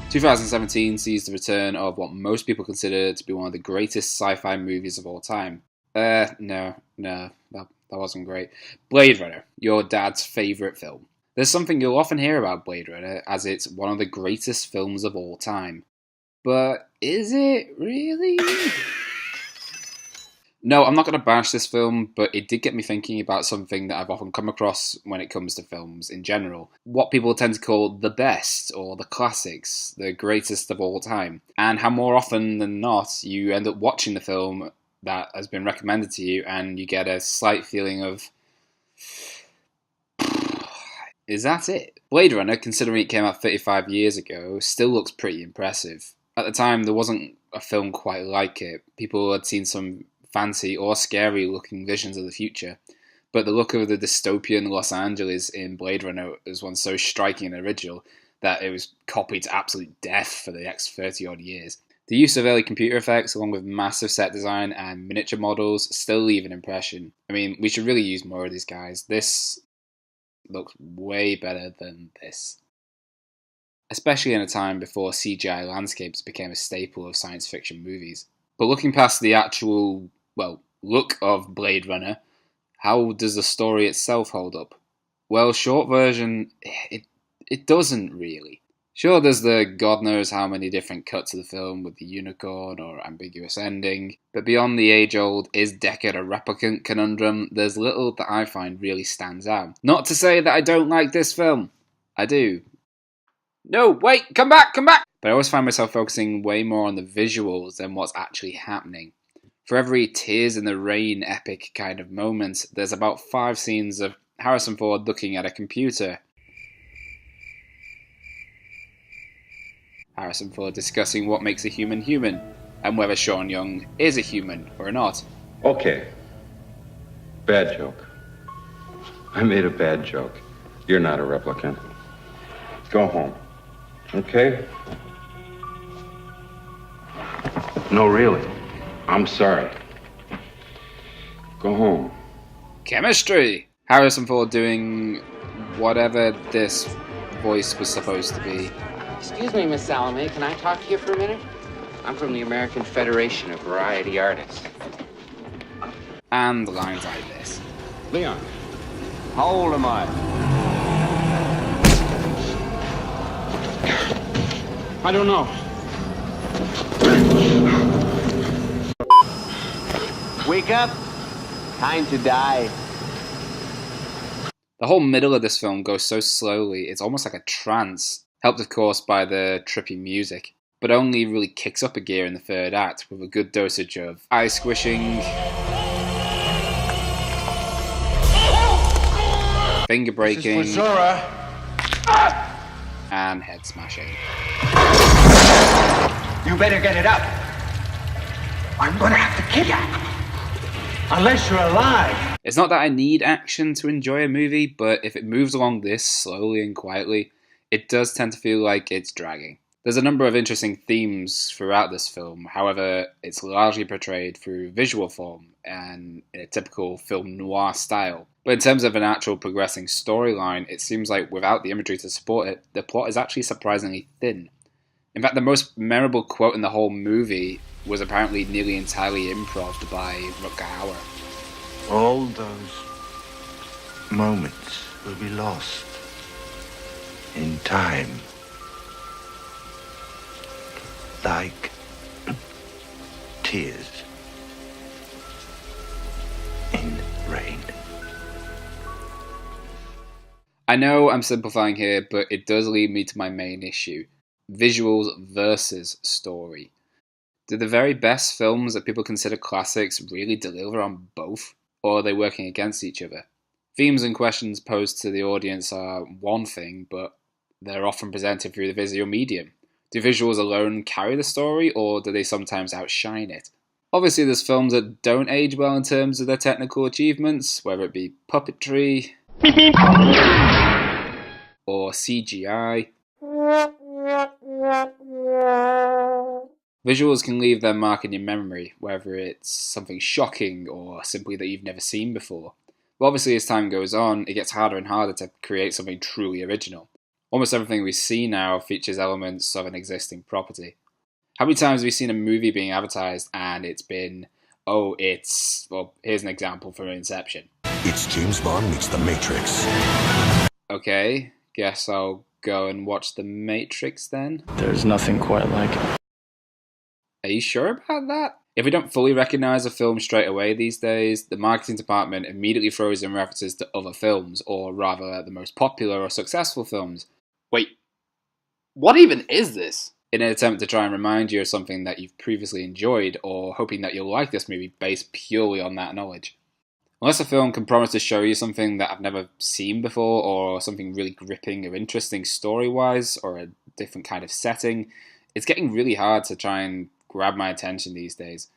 2017 sees the return of what most people consider to be one of the greatest sci-fi movies of all time. No, that wasn't great. Blade Runner, your dad's favourite film. There's something you'll often hear about Blade Runner, as it's one of the greatest films of all time. But is it really? No, I'm not going to bash this film, but it did get me thinking about something that I've often come across when it comes to films in general. What people tend to call the best, or the classics, the greatest of all time. And how more often than not, you end up watching the film that has been recommended to you, and you get a slight feeling of, is that it? Blade Runner, considering it came out 35 years ago, still looks pretty impressive. At the time, there wasn't a film quite like it. People had seen some fancy or scary looking visions of the future, but the look of the dystopian Los Angeles in Blade Runner was one so striking and original that it was copied to absolute death for the next 30 odd years. The use of early computer effects along with massive set design and miniature models still leave an impression. I mean, we should really use more of these guys. This looks way better than this. Especially in a time before CGI landscapes became a staple of science fiction movies. But looking past the actual look of Blade Runner, how does the story itself hold up? Well, short version, it doesn't really. Sure, there's the God knows how many different cuts of the film with the unicorn or ambiguous ending, but beyond the age-old is Deckard a replicant conundrum, there's little that I find really stands out. Not to say that I don't like this film. I do. No, wait, come back! But I always find myself focusing way more on the visuals than what's actually happening. For every tears in the rain epic kind of moment, there's about 5 scenes of Harrison Ford looking at a computer. Harrison Ford discussing what makes a human human, and whether Sean Young is a human or not. Okay. Bad joke. I made a bad joke. You're not a replicant. Go home. Okay? No, really. I'm sorry. Go home. Chemistry! Harrison Ford doing whatever this voice was supposed to be. Excuse me, Miss Salome, can I talk to you for a minute? I'm from the American Federation of Variety Artists. And lines like this. Leon, how old am I? I don't know. Wake up. Time to die. The whole middle of this film goes so slowly, it's almost like a trance, helped of course by the trippy music, but only really kicks up a gear in the third act with a good dosage of eye squishing, finger breaking, and head smashing. You better get it up. I'm gonna have to kill you. Unless you're alive. It's not that I need action to enjoy a movie, but if it moves along this slowly and quietly, it does tend to feel like it's dragging. There's a number of interesting themes throughout this film, however, it's largely portrayed through visual form and in a typical film noir style. But in terms of an actual progressing storyline, it seems like without the imagery to support it, the plot is actually surprisingly thin. In fact, the most memorable quote in the whole movie was apparently nearly entirely improvised by Rutger Hauer. All those moments will be lost in time, like tears in rain. I know I'm simplifying here, but it does lead me to my main issue. Visuals versus story. Do the very best films that people consider classics really deliver on both? Or are they working against each other? Themes and questions posed to the audience are one thing, but they're often presented through the visual medium. Do visuals alone carry the story, or do they sometimes outshine it? Obviously there's films that don't age well in terms of their technical achievements, whether it be puppetry or CGI. Visuals can leave their mark in your memory, whether it's something shocking or simply that you've never seen before. But obviously as time goes on, it gets harder and harder to create something truly original. Almost everything we see now features elements of an existing property. How many times have we seen a movie being advertised and it's been, well, here's an example from Inception. It's James Bond meets The Matrix. Okay, guess I'll go and watch The Matrix then. There's nothing quite like it. Are you sure about that? If we don't fully recognise a film straight away these days, the marketing department immediately throws in references to other films, or rather the most popular or successful films. Wait, what even is this? In an attempt to try and remind you of something that you've previously enjoyed, or hoping that you'll like this movie based purely on that knowledge. Unless a film can promise to show you something that I've never seen before, or something really gripping or interesting story-wise, or a different kind of setting, it's getting really hard to try and grab my attention these days.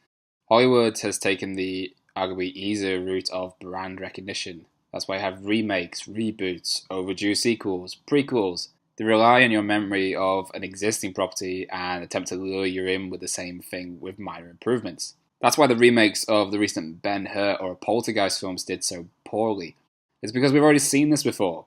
Hollywood has taken the arguably easier route of brand recognition. That's why I have remakes, reboots, overdue sequels, prequels. They rely on your memory of an existing property and attempt to lure you in with the same thing with minor improvements. That's why the remakes of the recent Ben-Hur or Poltergeist films did so poorly. It's because we've already seen this before.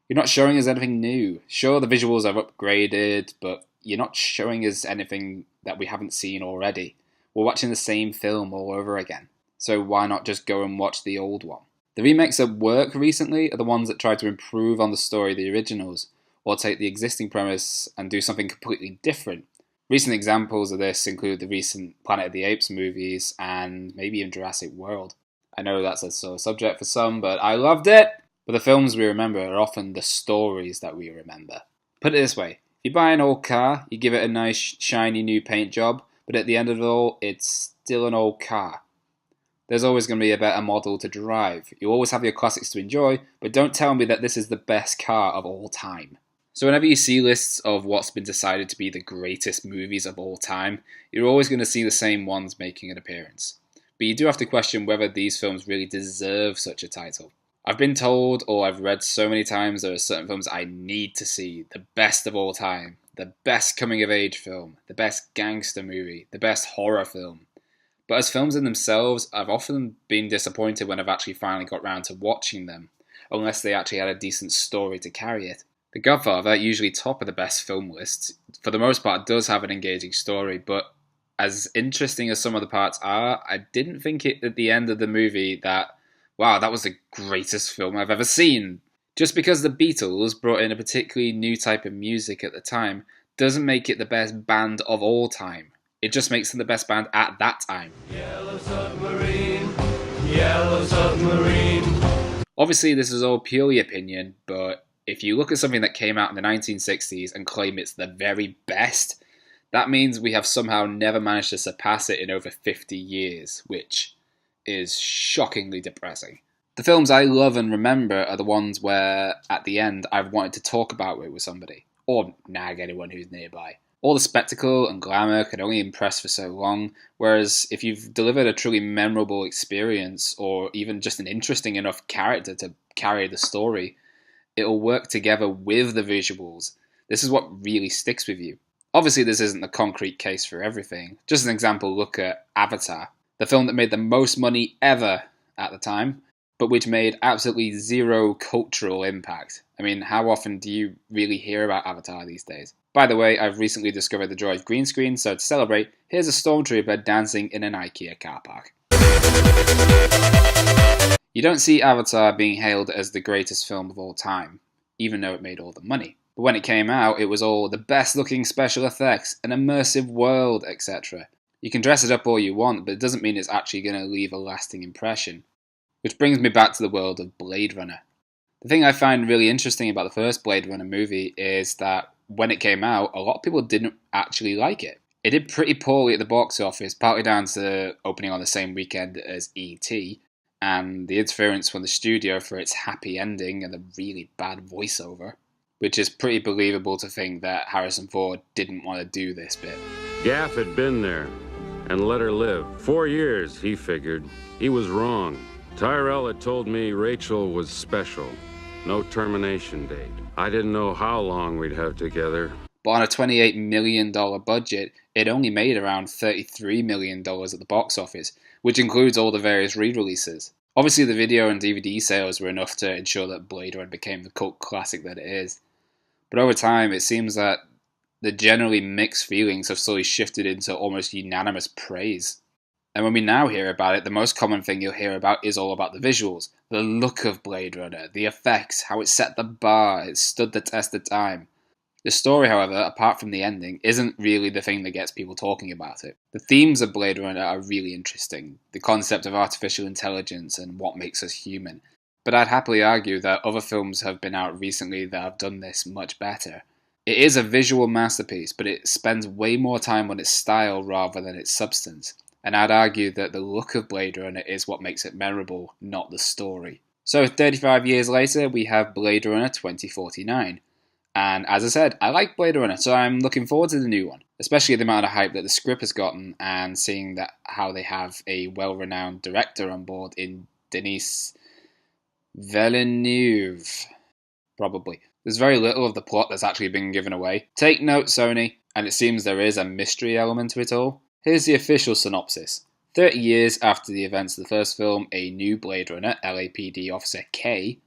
You're not showing us anything new. Sure, the visuals are upgraded, but you're not showing us anything that we haven't seen already. We're watching the same film all over again. So why not just go and watch the old one? The remakes that work recently are the ones that try to improve on the story of the originals, or take the existing premise and do something completely different. Recent examples of this include the recent Planet of the Apes movies and maybe even Jurassic World. I know that's a sore subject for some, but I loved it! But the films we remember are often the stories that we remember. Put it this way, if you buy an old car, you give it a nice shiny new paint job, but at the end of it all, it's still an old car. There's always going to be a better model to drive. You always have your classics to enjoy, but don't tell me that this is the best car of all time. So whenever you see lists of what's been decided to be the greatest movies of all time, you're always going to see the same ones making an appearance. But you do have to question whether these films really deserve such a title. I've been told, or I've read so many times, there are certain films I need to see, the best of all time, the best coming-of-age film, the best gangster movie, the best horror film. But as films in themselves, I've often been disappointed when I've actually finally got round to watching them, unless they actually had a decent story to carry it. The Godfather, usually top of the best film lists, for the most part does have an engaging story, but as interesting as some of the parts are, I didn't think it at the end of the movie that, wow, that was the greatest film I've ever seen. Just because the Beatles brought in a particularly new type of music at the time doesn't make it the best band of all time. It just makes them the best band at that time. Yellow Submarine, Yellow Submarine. Obviously this is all purely opinion, but if you look at something that came out in the 1960s and claim it's the very best, that means we have somehow never managed to surpass it in over 50 years, which is shockingly depressing. The films I love and remember are the ones where, at the end, I've wanted to talk about it with somebody, or nag anyone who's nearby. All the spectacle and glamour can only impress for so long, whereas if you've delivered a truly memorable experience, or even just an interesting enough character to carry the story, it'll work together with the visuals. This is what really sticks with you. Obviously, this isn't the concrete case for everything. Just an example, look at Avatar, the film that made the most money ever at the time, but which made absolutely zero cultural impact. I mean, how often do you really hear about Avatar these days? By the way, I've recently discovered the joy of green screen, so to celebrate, here's a stormtrooper dancing in an IKEA car park. You don't see Avatar being hailed as the greatest film of all time, even though it made all the money. But when it came out, it was all the best looking special effects, an immersive world, etc. You can dress it up all you want, but it doesn't mean it's actually going to leave a lasting impression. Which brings me back to the world of Blade Runner. The thing I find really interesting about the first Blade Runner movie is that when it came out, a lot of people didn't actually like it. It did pretty poorly at the box office, partly down to opening on the same weekend as E.T., and the interference from the studio for its happy ending and the really bad voiceover, which is pretty believable to think that Harrison Ford didn't want to do this bit. Gaff had been there and let her live. 4 years, he figured. He was wrong. Tyrell had told me Rachel was special. No termination date. I didn't know how long we'd have together. But on a $28 million budget, it only made around $33 million at the box office, which includes all the various re-releases. Obviously the video and DVD sales were enough to ensure that Blade Runner became the cult classic that it is. But over time, it seems that the generally mixed feelings have slowly shifted into almost unanimous praise. And when we now hear about it, the most common thing you'll hear about is all about the visuals, the look of Blade Runner, the effects, how it set the bar, it stood the test of time. The story, however, apart from the ending, isn't really the thing that gets people talking about it. The themes of Blade Runner are really interesting, the concept of artificial intelligence and what makes us human. But I'd happily argue that other films have been out recently that have done this much better. It is a visual masterpiece, but it spends way more time on its style rather than its substance. And I'd argue that the look of Blade Runner is what makes it memorable, not the story. So 35 years later, we have Blade Runner 2049. And as I said, I like Blade Runner, so I'm looking forward to the new one. Especially the amount of hype that the script has gotten, and seeing that how they have a well-renowned director on board in Denis Villeneuve. Probably. There's very little of the plot that's actually been given away. Take note, Sony, and it seems there is a mystery element to it all. Here's the official synopsis. 30 years after the events of the first film, a new Blade Runner, LAPD Officer K,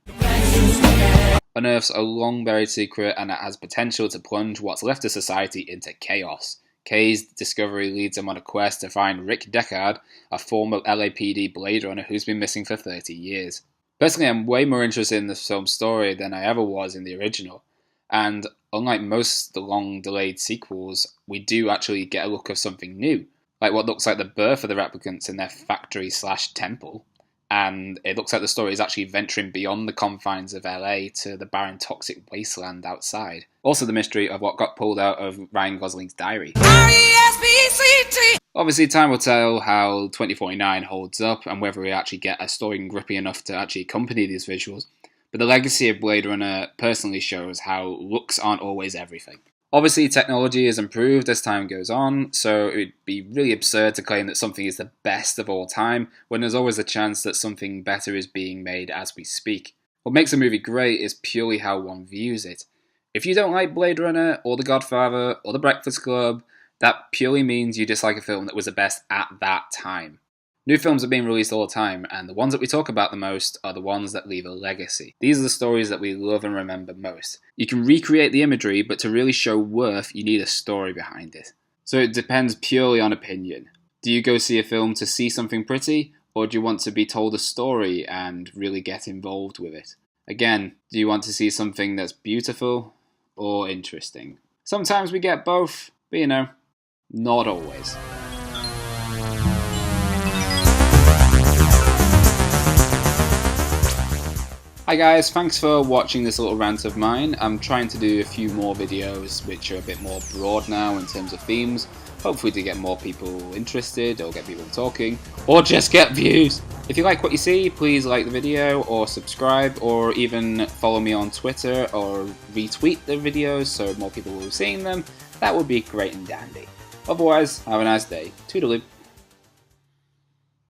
unearths a long-buried secret and it has potential to plunge what's left of society into chaos. K's discovery leads him on a quest to find Rick Deckard, a former LAPD Blade Runner who's been missing for 30 years. Personally, I'm way more interested in this film's story than I ever was in the original. And unlike most of the long-delayed sequels, we do actually get a look of something new, like what looks like the birth of the replicants in their factory/temple, and it looks like the story is actually venturing beyond the confines of LA to the barren toxic wasteland outside. Also the mystery of what got pulled out of Ryan Gosling's diary. R-E-S-P-C-T! Obviously time will tell how 2049 holds up and whether we actually get a story grippy enough to actually accompany these visuals. But the legacy of Blade Runner personally shows how looks aren't always everything. Obviously, technology has improved as time goes on, so it would be really absurd to claim that something is the best of all time when there's always a chance that something better is being made as we speak. What makes a movie great is purely how one views it. If you don't like Blade Runner, or The Godfather, or The Breakfast Club, that purely means you dislike a film that was the best at that time. New films are being released all the time, and the ones that we talk about the most are the ones that leave a legacy. These are the stories that we love and remember most. You can recreate the imagery, but to really show worth, you need a story behind it. So it depends purely on opinion. Do you go see a film to see something pretty, or do you want to be told a story and really get involved with it? Again, do you want to see something that's beautiful or interesting? Sometimes we get both, but you know, not always. Hi guys, thanks for watching this little rant of mine. I'm trying to do a few more videos which are a bit more broad now in terms of themes, hopefully to get more people interested or get people talking, or just get views. If you like what you see, please like the video or subscribe or even follow me on Twitter or retweet the videos so more people will be seeing them. That would be great and dandy. Otherwise, have a nice day. Toodaloo.